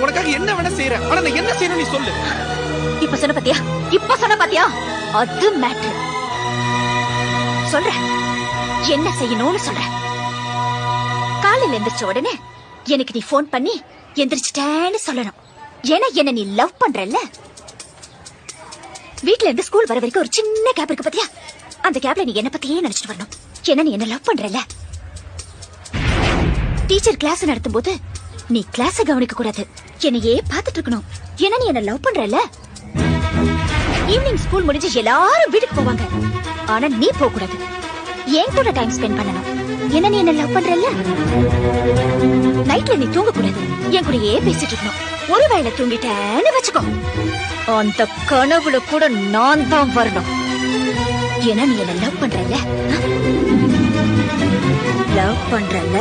உனக்காக என்ன வேணா செய்யறேன். ஆனா நான் என்ன செய்யணும் நீ சொல்லு. இப்ப சொன்ன பாத்தியா அது மேட்ரு. சொல்ற என்ன செய்யணும்னு சொல்ற. காலையில எந்திரிச்ச உடனே எனக்கு நீ போன் பண்ணி எந்திரிச்சிட்டேன்னு சொல்லணும். ஏன்னா என்ன நீ லவ் பண்றல்ல. வீட்ல இருந்து ஸ்கூல் வர வரைக்கும் ஒரு சின்ன கேப் இருக்கு பாத்தியா, அந்த கேப்ல நீ என்ன பத்தியே நினைச்சிட்டு வரணும். ஏன்னா நீ என்ன லவ் பண்றல்ல. டீச்சர் கிளாஸ் நடத்தும் போது நீ கிளாஸ கவனிக்க கூடாது, என்னையே பாத்துட்டு இருக்கணும். ஏன்னா நீ என்ன லவ் பண்றல்ல. ஈவினிங் ஸ்கூல் முடிஞ்சு எல்லாரும் வீட்டுக்கு போவாங்க, ஆனா நீ போக கூடாது. என் கூட டைம் ஸ்பெண்ட் பண்ணணும். ஏன்னா நீ என்ன லவ் பண்றல்ல. நைட்ல நீ தூங்க கூடாது, என் கூடயே பேசிட்டு இருக்கணும். ஒருவேளை தூங்கிட்டேன்னு வச்சுக்கோ, அந்த கனவுல கூட நான் தான் வரணும். ஏன்னா நீ என்ன லவ் பண்றல்ல. லவ் பண்றல்ல.